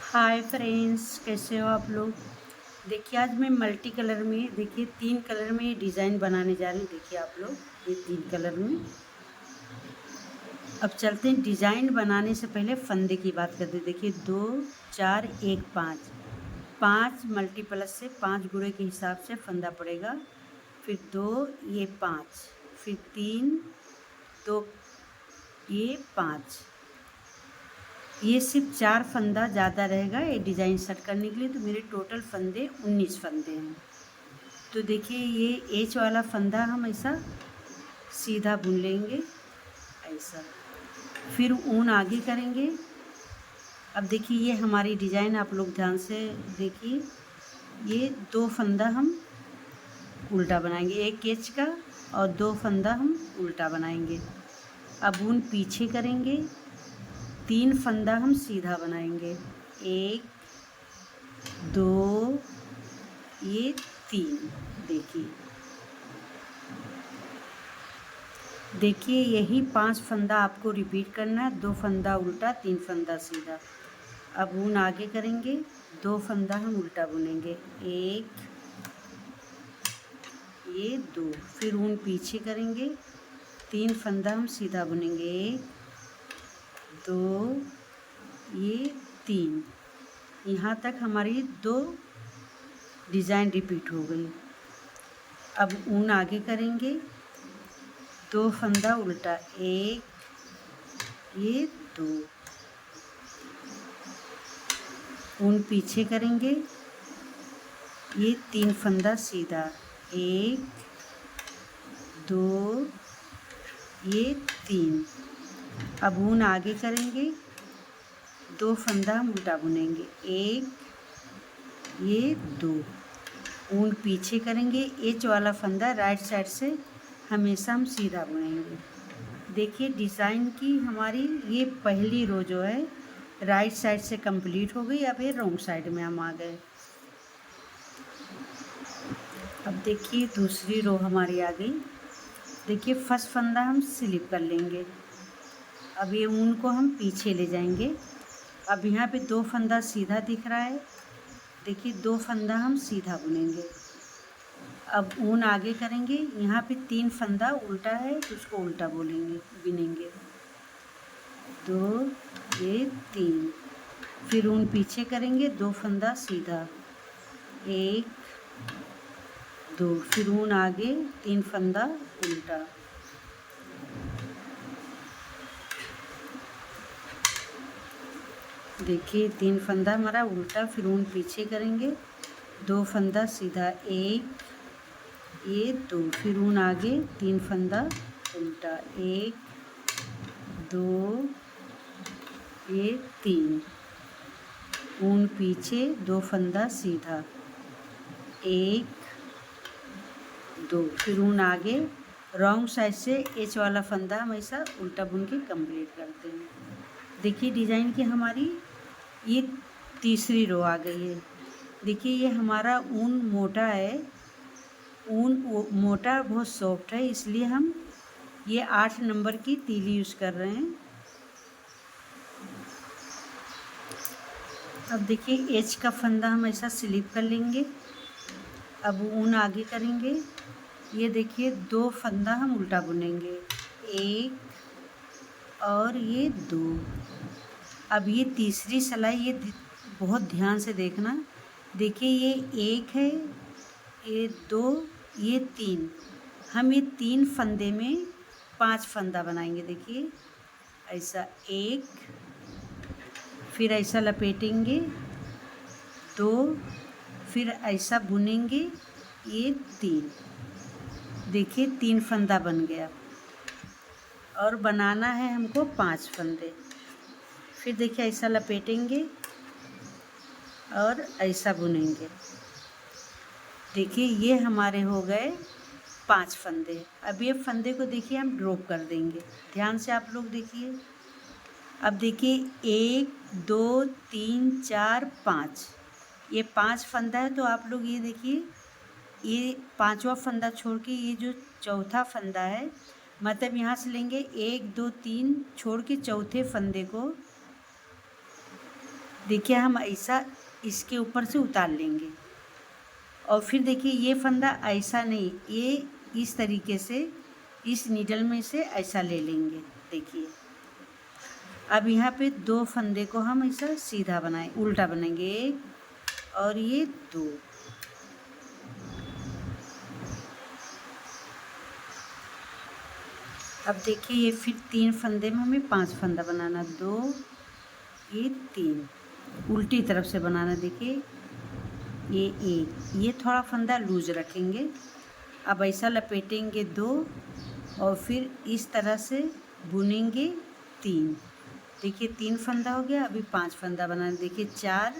Hi friends, कैसे हो आप लोग। देखिए आज मैं मल्टी कलर में, देखिए 3 कलर में डिज़ाइन बनाने जा रही हूँ। देखिए आप लोग, ये 3 कलर में। अब चलते हैं, डिज़ाइन बनाने से पहले फंदे की बात करते हैं। देखिए 2 4 1 5, 5 मल्टीप्लस से 5 गुणे के हिसाब से फंदा पड़ेगा। फिर 2 ये 5, फिर 3 2 ये 5, ये सिर्फ 4 फंदा ज़्यादा रहेगा ये डिज़ाइन सेट करने के लिए। तो मेरे टोटल फंदे 19 फंदे हैं। तो देखिए ये एच वाला फंदा हम ऐसा सीधा बुन लेंगे, ऐसा। फिर ऊन आगे करेंगे। अब देखिए ये हमारी डिज़ाइन, आप लोग ध्यान से देखिए। ये 2 फंदा हम उल्टा बनाएंगे, एक एच का, और 2 फंदा हम उल्टा बनाएंगे। अब ऊन पीछे करेंगे, 3 फंदा हम सीधा बनाएंगे, 1 2 ये 3। देखिए यही 5 फंदा आपको रिपीट करना है। 2 फंदा उल्टा, 3 फंदा सीधा। अब ऊन आगे करेंगे, 2 फंदा हम उल्टा बुनेंगे, 1 ये 2। फिर ऊन पीछे करेंगे, 3 फंदा हम सीधा बुनेंगे, 1 2 ये 3। यहाँ तक हमारी 2 डिज़ाइन रिपीट हो गई। अब ऊन आगे करेंगे, 2 फंदा उल्टा, 1 ये 2। ऊन पीछे करेंगे, ये 3 फंदा सीधा, 1 2 ये 3। अब ऊन आगे करेंगे, 2 फंदा हम उल्टा बुनेंगे, 1 ये 2। ऊन पीछे करेंगे, एच वाला फंदा राइट साइड से हमेशा हम सीधा बुनेंगे। देखिए डिज़ाइन की हमारी ये पहली रो जो है राइट साइड से कंप्लीट हो गई। अब ये रॉन्ग साइड में हम आ गए। अब देखिए दूसरी रो हमारी आ गई। देखिए फर्स्ट फंदा हम स्लिप कर लेंगे। अब ये ऊन को हम पीछे ले जाएंगे। अब यहाँ पे 2 फंदा सीधा दिख रहा है। देखिए 2 फंदा हम सीधा बुनेंगे। अब ऊन आगे करेंगे, यहाँ पे 3 फंदा उल्टा है तो उसको उल्टा बोलेंगे, बिनेंगे, 2 ये 3। फिर ऊन पीछे करेंगे, 2 फंदा सीधा, 1 2। फिर ऊन आगे, 3 फंदा उल्टा, देखिए 3 फंदा हमारा उल्टा। फिर ऊन पीछे करेंगे, 2 फंदा सीधा, 1 ये 2। फिर ऊन आगे, 3 फंदा उल्टा, 1 2 ये 3। ऊन पीछे, 2 फंदा सीधा, 1 2। फिर ऊन आगे, रॉन्ग साइड से एच वाला फंदा हम ऐसा उल्टा बुन के कंप्लीट करते हैं। देखिए डिज़ाइन की हमारी ये तीसरी रो आ गई है। देखिए ये हमारा ऊन मोटा है, ऊन मोटा बहुत सॉफ्ट है, इसलिए हम ये 8 नंबर की तीली यूज़ कर रहे हैं। अब देखिए एच का फंदा हम ऐसा स्लिप कर लेंगे। अब ऊन आगे करेंगे, ये देखिए 2 फंदा हम उल्टा बुनेंगे, 1 और ये 2। अब ये तीसरी सिलाई, ये बहुत ध्यान से देखना। देखिए ये 1 है, ये 2 ये 3। हम ये 3 फंदे में 5 फंदा बनाएंगे। देखिए ऐसा 1, फिर ऐसा लपेटेंगे, 2, फिर ऐसा बुनेंगे, ये 3। देखिए 3 फंदा बन गया और बनाना है हमको 5 फंदे। फिर देखिए ऐसा लपेटेंगे और ऐसा बुनेंगे। देखिए ये हमारे हो गए 5 फंदे। अब ये फंदे को देखिए हम ड्रॉप कर देंगे, ध्यान से आप लोग देखिए। अब देखिए 1 2 3 4 5, ये 5 फंदा है। तो आप लोग ये देखिए, ये 5वां फंदा छोड़ के ये जो चौथा फंदा है, मतलब यहाँ से लेंगे 1 2 3 छोड़ के चौथे फंदे को देखिए हम ऐसा इसके ऊपर से उतार लेंगे और फिर देखिए ये फंदा ऐसा नहीं, ये इस तरीके से इस नीडल में से ऐसा ले लेंगे। देखिए अब यहाँ पे 2 फंदे को हम ऐसा सीधा बनाए, उल्टा बनाएंगे, 1 और ये 2। अब देखिए ये फिर 3 फंदे में हमें 5 फंदा बनाना, 2 ये 3 उल्टी तरफ से बनाना। देखिए ये 1, ये थोड़ा फंदा लूज रखेंगे। अब ऐसा लपेटेंगे 2 और फिर इस तरह से बुनेंगे 3। देखिए 3 फंदा हो गया, अभी 5 फंदा बनाना। देखिए 4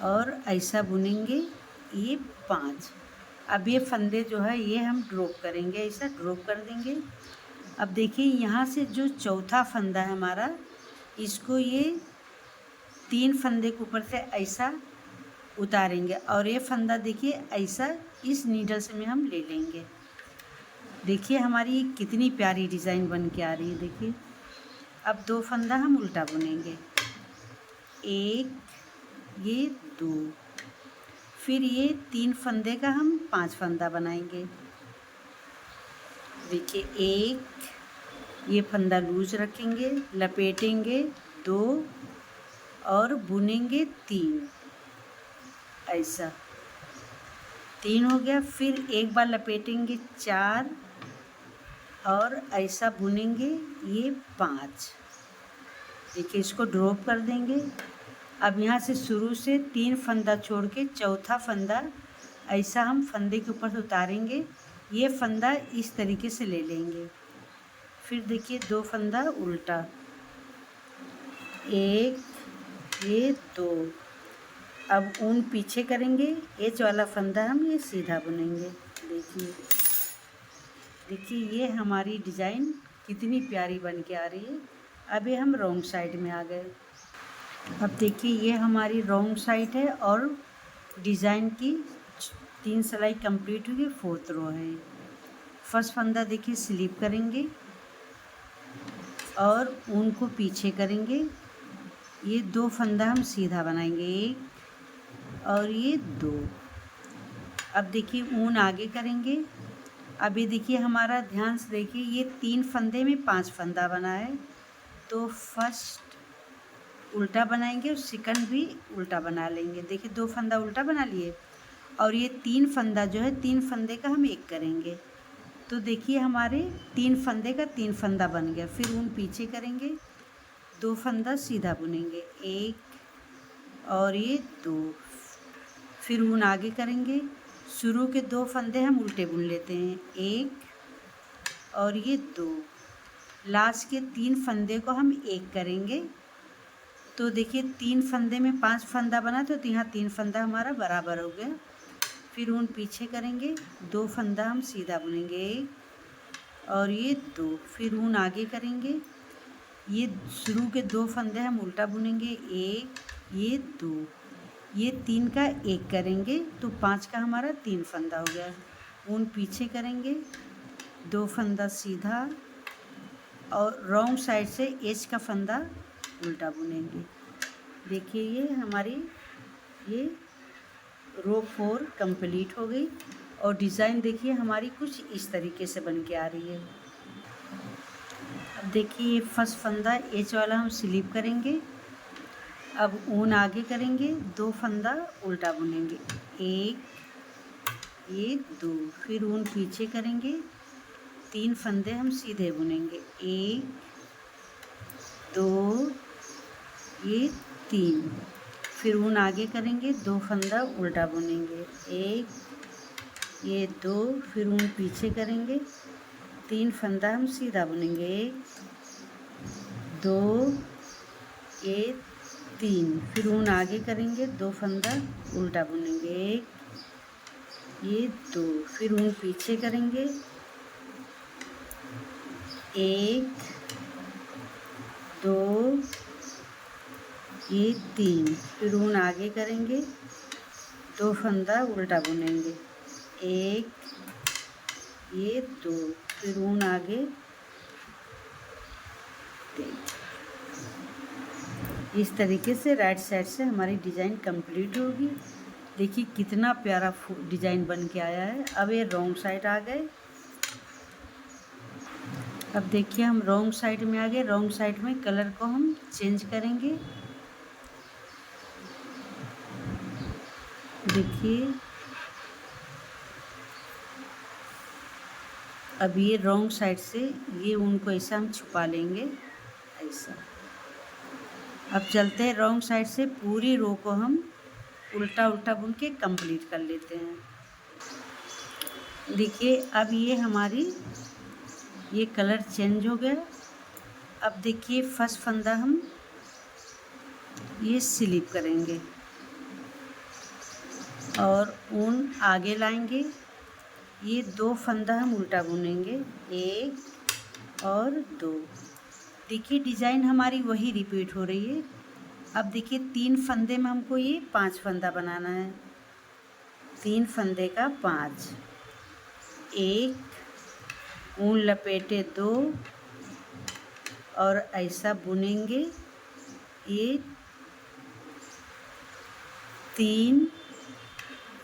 और ऐसा बुनेंगे ये 5। अब ये फंदे जो है ये हम ड्रॉप करेंगे, ऐसा ड्रॉप कर देंगे। अब देखिए यहाँ से जो चौथा फंदा है हमारा, इसको ये 3 फंदे के ऊपर से ऐसा उतारेंगे और ये फंदा देखिए ऐसा इस नीडल से में हम ले लेंगे। देखिए हमारी कितनी प्यारी डिज़ाइन बन के आ रही है। देखिए अब 2 फंदा हम उल्टा बुनेंगे, 1 ये 2, फिर ये 3 फंदे का हम 5 फंदा बनाएंगे। देखिए 1, ये फंदा लूज रखेंगे, लपेटेंगे 2 और बुनेंगे 3, ऐसा 3 हो गया। फिर एक बार लपेटेंगे 4 और ऐसा बुनेंगे ये 5। देखिए इसको ड्रॉप कर देंगे। अब यहाँ से शुरू से 3 फंदा छोड़ के चौथा फंदा ऐसा हम फंदे के ऊपर से उतारेंगे, ये फंदा इस तरीके से ले लेंगे। फिर देखिए 2 फंदा उल्टा, 1 ये 2। अब ऊन पीछे करेंगे, एच वाला फंदा हम ये सीधा बुनेंगे। देखिए ये हमारी डिज़ाइन कितनी प्यारी बन के आ रही है। अभी हम रॉन्ग साइड में आ गए। अब देखिए ये हमारी रॉन्ग साइड है और डिज़ाइन की 3 सिलाई कंप्लीट हुई, 4th रो है। फर्स्ट फंदा देखिए स्लिप करेंगे और ऊन को पीछे करेंगे, ये 2 फंदा हम सीधा बनाएंगे, 1 और ये 2। अब देखिए ऊन आगे करेंगे। अभी देखिए हमारा ध्यान से देखिए ये 3 फंदे में 5 फंदा बना है, तो फर्स्ट उल्टा बनाएंगे और सेकंड भी उल्टा बना लेंगे। देखिए 2 फंदा उल्टा बना लिए और ये 3 फंदा जो है 3 फंदे का हम 1 करेंगे, तो देखिए हमारे 3 फंदे का 3 फंदा बन गया। फिर ऊन पीछे करेंगे, 2 फंदा सीधा बुनेंगे, 1 और ये 2। फिर ऊन आगे करेंगे, शुरू के 2 फंदे हम उल्टे बुन लेते हैं, 1 और ये 2। लास्ट के 3 फंदे को हम 1 करेंगे, तो देखिए 3 फंदे में 5 फंदा बना, तो यहाँ 3 फंदा हमारा बराबर हो गया। फिर ऊन पीछे करेंगे, 2 फंदा हम सीधा बुनेंगे, 1 और ये 2। फिर ऊन आगे करेंगे, ये शुरू के 2 फंदे हम उल्टा बुनेंगे, 1 ये 2, ये 3 का 1 करेंगे, तो 5 का हमारा 3 फंदा हो गया। ऊन पीछे करेंगे, 2 फंदा सीधा और रॉन्ग साइड से एज का फंदा उल्टा बुनेंगे। देखिए ये हमारी ये रो 4 कंप्लीट हो गई और डिज़ाइन देखिए हमारी कुछ इस तरीके से बन के आ रही है। अब देखिए ये फर्स्ट फंदा एच वाला हम स्लिप करेंगे। अब ऊन आगे करेंगे, 2 फंदा उल्टा बुनेंगे, 1 ये 2। फिर ऊन पीछे करेंगे, 3 फंदे हम सीधे बुनेंगे, 1 2 ये 3। फिर ऊन आगे करेंगे, 2 फंदा उल्टा बुनेंगे, 1 ये 2। फिर ऊन पीछे करेंगे, 3 फंदा हम सीधा बुनेंगे, 1 2 ये 3। फिर ऊन आगे करेंगे, 2 फंदा उल्टा बुनेंगे, 1 ये 2। फिर ऊन पीछे करेंगे, 1 2 ये 3। फिर ऊन आगे करेंगे, 2 फंदा उल्टा बुनेंगे, 1 ये 2। फिर ऊन आगे इस तरीके से राइट साइड से हमारी डिज़ाइन कंप्लीट होगी। देखिए कितना प्यारा डिज़ाइन बन के आया है। अब ये रॉन्ग साइड आ गए। अब देखिए हम रॉन्ग साइड में आ गए। रॉन्ग साइड में कलर को हम चेंज करेंगे। देखिए अब ये रॉन्ग साइड से ये उनको ऐसा हम छुपा लेंगे, ऐसा। अब चलते हैं रॉन्ग साइड से पूरी रो को हम उल्टा उल्टा बुन के कंप्लीट कर लेते हैं। देखिए अब ये हमारी ये कलर चेंज हो गया। अब देखिए फर्स्ट फंदा हम ये स्लिप करेंगे और ऊन आगे लाएंगे। ये 2 फंदा हम उल्टा बुनेंगे, 1 और 2। देखिए डिज़ाइन हमारी वही रिपीट हो रही है। अब देखिए 3 फंदे में हमको ये 5 फंदा बनाना है। 3 फंदे का 5, 1 ऊन लपेटे 2 और ऐसा बुनेंगे। ये 3,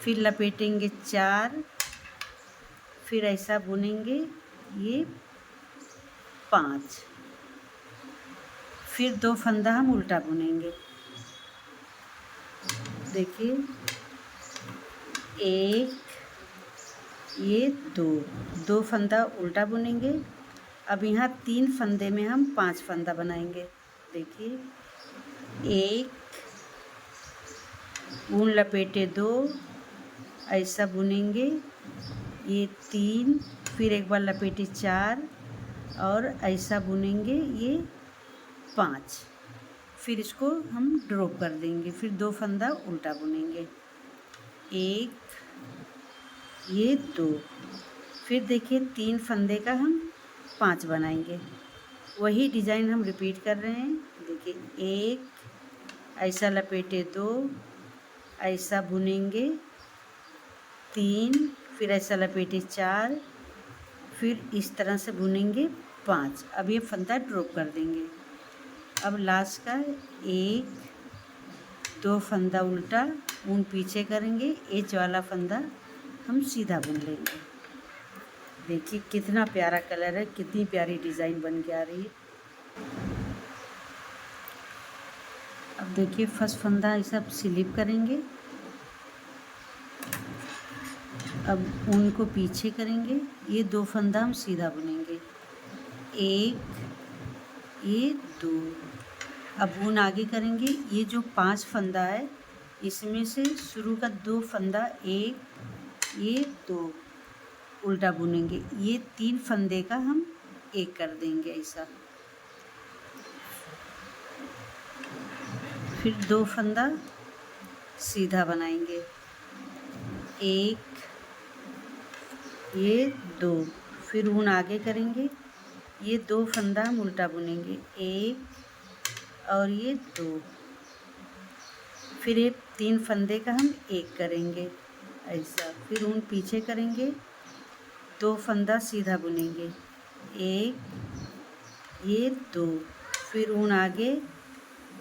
फिर लपेटेंगे 4, फिर ऐसा बुनेंगे ये 5, फिर 2 फंदा हम उल्टा बुनेंगे। देखिए 1 ये 2 फंदा उल्टा बुनेंगे। अब यहाँ 3 फंदे में हम 5 फंदा बनाएंगे। देखिए 1 ऊन लपेटे 2 ऐसा बुनेंगे, ये 3, फिर एक बार लपेटे 4 और ऐसा बुनेंगे ये 5, फिर इसको हम ड्रॉप कर देंगे। फिर 2 फंदा उल्टा बुनेंगे, 1 ये 2, फिर देखिए 3 फंदे का हम 5 बनाएंगे। वही डिज़ाइन हम रिपीट कर रहे हैं। देखिए 1 ऐसा लपेटे 2 ऐसा बुनेंगे, 3 फिर ऐसा लपेटे 4, फिर इस तरह से बुनेंगे 5। अब ये फंदा ड्रॉप कर देंगे। अब लास्ट का 1 2 फंदा उल्टा ऊन पीछे करेंगे, एच वाला फंदा हम सीधा बुन लेंगे। देखिए कितना प्यारा कलर है, कितनी प्यारी डिज़ाइन बन के आ रही है। अब देखिए फर्स्ट फंदा ऐसा स्लिप करेंगे। अब ऊन को पीछे करेंगे, ये 2 फंदा हम सीधा बुनेंगे, 1 ये 2। अब ऊन आगे करेंगे। ये जो 5 फंदा है इसमें से शुरू का 2 फंदा 1 ये 2 उल्टा बुनेंगे। ये 3 फंदे का हम 1 कर देंगे ऐसा। फिर 2 फंदा सीधा बनाएंगे, 1 ये 2, फिर ऊन आगे करेंगे। ये 2 फंदा हम उल्टा बुनेंगे, 1 और ये 2, फिर ये 3 फंदे का हम 1 करेंगे ऐसा। फिर ऊन पीछे करेंगे, 2 फंदा सीधा बुनेंगे, 1 ये 2, फिर ऊन आगे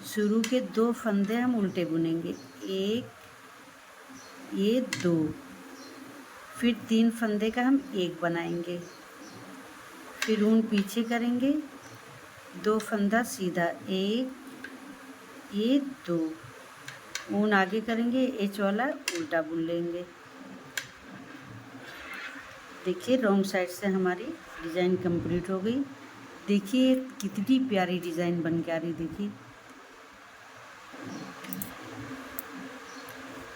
शुरू के 2 फंदे हम उल्टे बुनेंगे, 1 ये 2, फिर 3 फंदे का हम 1 बनाएंगे। फिर ऊन पीछे करेंगे, 2 फंदा सीधा, 1 ये 2, ऊन आगे करेंगे, एच वाला उल्टा बुन लेंगे। देखिए रॉन्ग साइड से हमारी डिज़ाइन कंप्लीट हो गई। देखिए कितनी प्यारी डिज़ाइन बन के आ रही। देखिए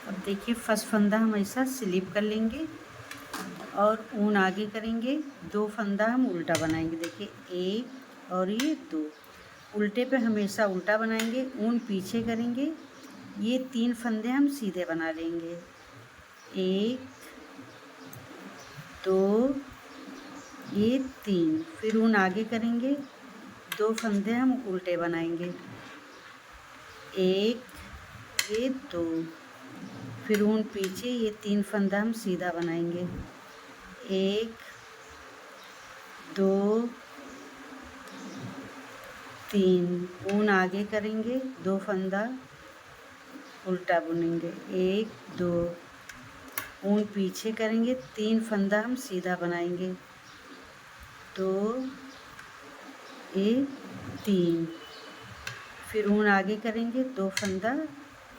अब देखिए फर्स्ट फंदा हम ऐसा स्लिप कर लेंगे और ऊन आगे करेंगे, 2 फंदा हम उल्टा बनाएंगे। देखिए 1 और ये 2, उल्टे पे हमेशा उल्टा बनाएंगे। ऊन पीछे करेंगे, ये 3 फंदे हम सीधे बना लेंगे, 1 2 ये 3, फिर ऊन आगे करेंगे, 2 फंदे हम उल्टे बनाएंगे, 1 ये 2, फिर ऊन पीछे, ये 3 फंदा हम सीधा बनाएंगे, 1 2 3 ऊन आगे करेंगे, 2 फंदा उल्टा बुनेंगे, 1 2 ऊन पीछे करेंगे, 3 फंदा हम सीधा बनाएंगे, 2 1 3, फिर ऊन आगे करेंगे, 2 फंदा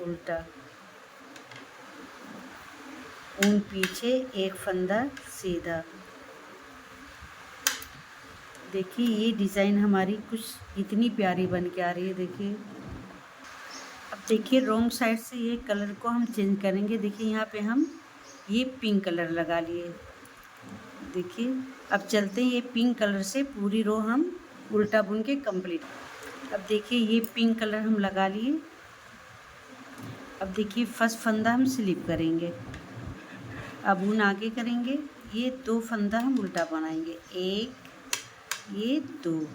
उल्टा, ऊन पीछे, 1 फंदा सीधा। देखिए ये डिज़ाइन हमारी कुछ इतनी प्यारी बन के आ रही है। देखिए अब देखिए रॉन्ग साइड से ये कलर को हम चेंज करेंगे। देखिए यहाँ पे हम ये पिंक कलर लगा लिए। देखिए अब चलते हैं, ये पिंक कलर से पूरी रो हम उल्टा बुन के कंप्लीट। अब देखिए ये पिंक कलर हम लगा लिए। अब देखिए फर्स्ट फंदा हम स्लिप करेंगे, अब ऊन आगे करेंगे, ये 2 फंदा हम उल्टा बनाएंगे, 1 ये 2।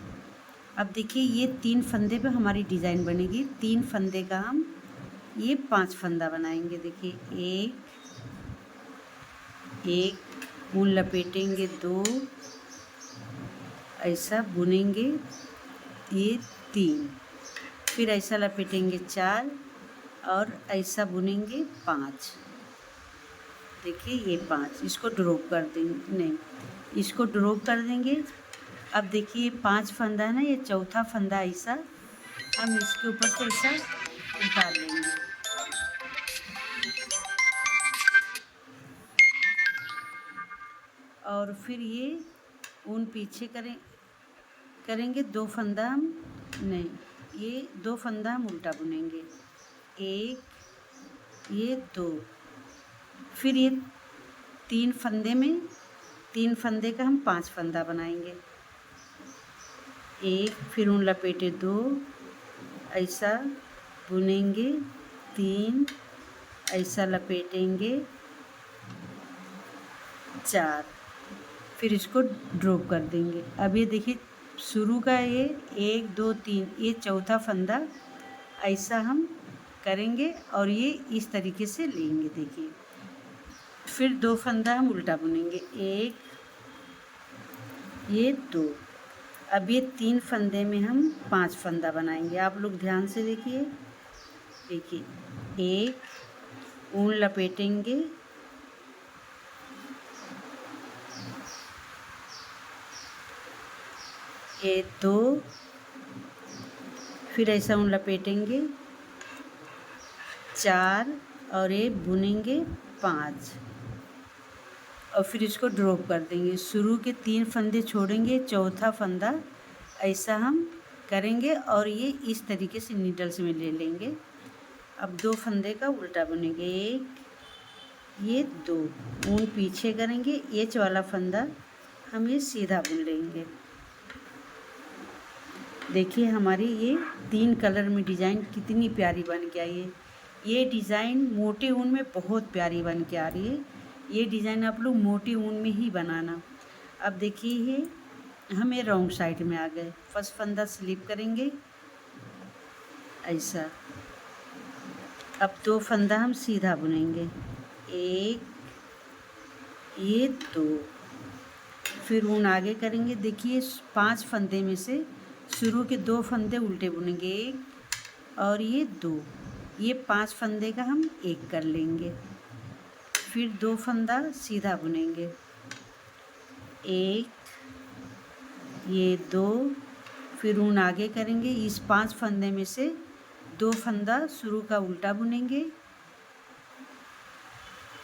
अब देखिए ये 3 फंदे पे हमारी डिज़ाइन बनेगी। 3 फंदे का हम ये 5 फंदा बनाएंगे। देखिए 1 ऊन लपेटेंगे, 2 ऐसा बुनेंगे, ये 3, फिर ऐसा लपेटेंगे 4 और ऐसा बुनेंगे 5। देखिए ये 5, इसको ड्रॉप कर देंगे, नहीं इसको ड्रॉप कर देंगे। अब देखिए 5 फंदा है ना, ये चौथा फंदा ऐसा हम इसके ऊपर से ऐसा उतार लेंगे। और फिर ये ऊन पीछे करेंगे, 2 फंदा हम नहीं, ये 2 फंदा हम उल्टा बुनेंगे, 1 ये 2, फिर ये 3 फंदे में 3 फंदे का हम 5 फंदा बनाएंगे, 1 फिर ऊन लपेटे, 2 ऐसा बुनेंगे, 3 ऐसा लपेटेंगे, 4 फिर इसको ड्रॉप कर देंगे। अब ये देखिए शुरू का ये 1 2 3 ये चौथा फंदा ऐसा हम करेंगे और ये इस तरीके से लेंगे। देखिए फिर 2 फंदा हम उल्टा बुनेंगे, 1 ये 2। अब ये 3 फंदे में हम 5 फंदा बनाएंगे। आप लोग ध्यान से देखिए। देखिए 1 ऊन लपेटेंगे, ये 2 फिर ऐसा ऊन लपेटेंगे, 4 और ये बुनेंगे 5 और फिर इसको ड्रॉप कर देंगे। शुरू के 3 फंदे छोड़ेंगे, चौथा फंदा ऐसा हम करेंगे और ये इस तरीके से नीडल्स में ले लेंगे। अब 2 फंदे का उल्टा बुनेंगे, 1 ये 2 ऊन पीछे करेंगे, एच वाला फंदा हम ये सीधा बुन लेंगे। देखिए हमारी ये 3 कलर में डिज़ाइन कितनी प्यारी बन के आई है। ये डिज़ाइन मोटे ऊन में बहुत प्यारी बन के आ रही है। ये डिज़ाइन आप लोग मोटे ऊन में ही बनाना। अब देखिए ये हम ये रॉन्ग साइड में आ गए। फर्स्ट फंदा स्लिप करेंगे ऐसा। अब 2 फंदा हम सीधा बुनेंगे, 1 ये 2 फिर ऊन आगे करेंगे। देखिए 5 फंदे में से शुरू के 2 फंदे उल्टे बुनेंगे, 1 और ये 2, ये 5 फंदे का हम 1 कर लेंगे। फिर 2 फंदा सीधा बुनेंगे, 1 ये 2 फिर ऊन आगे करेंगे। इस 5 फंदे में से 2 फंदा शुरू का उल्टा बुनेंगे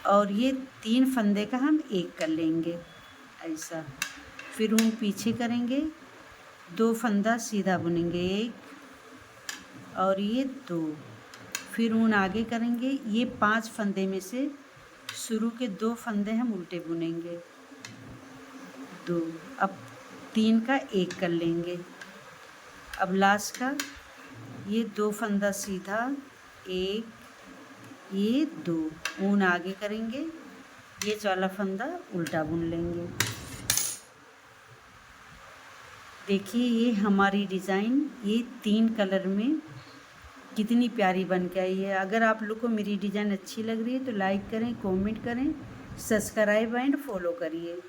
और ये 3 फंदे का हम 1 कर लेंगे ऐसा। फिर ऊन पीछे करेंगे, 2 फंदा सीधा बुनेंगे, 1 और ये 2 फिर ऊन आगे करेंगे। ये 5 फंदे में से शुरू के 2 फंदे हम उल्टे बुनेंगे, 2। अब 3 का 1 कर लेंगे। अब लास्ट का ये 2 फंदा सीधा, 1 ये 2 ऊन आगे करेंगे, ये वाला फंदा उल्टा बुन लेंगे। देखिए ये हमारी डिज़ाइन ये 3 कलर में कितनी प्यारी बन के आई है। अगर आप लोग को मेरी डिज़ाइन अच्छी लग रही है तो लाइक करें, कमेंट करें, सब्सक्राइब एंड फॉलो करिए।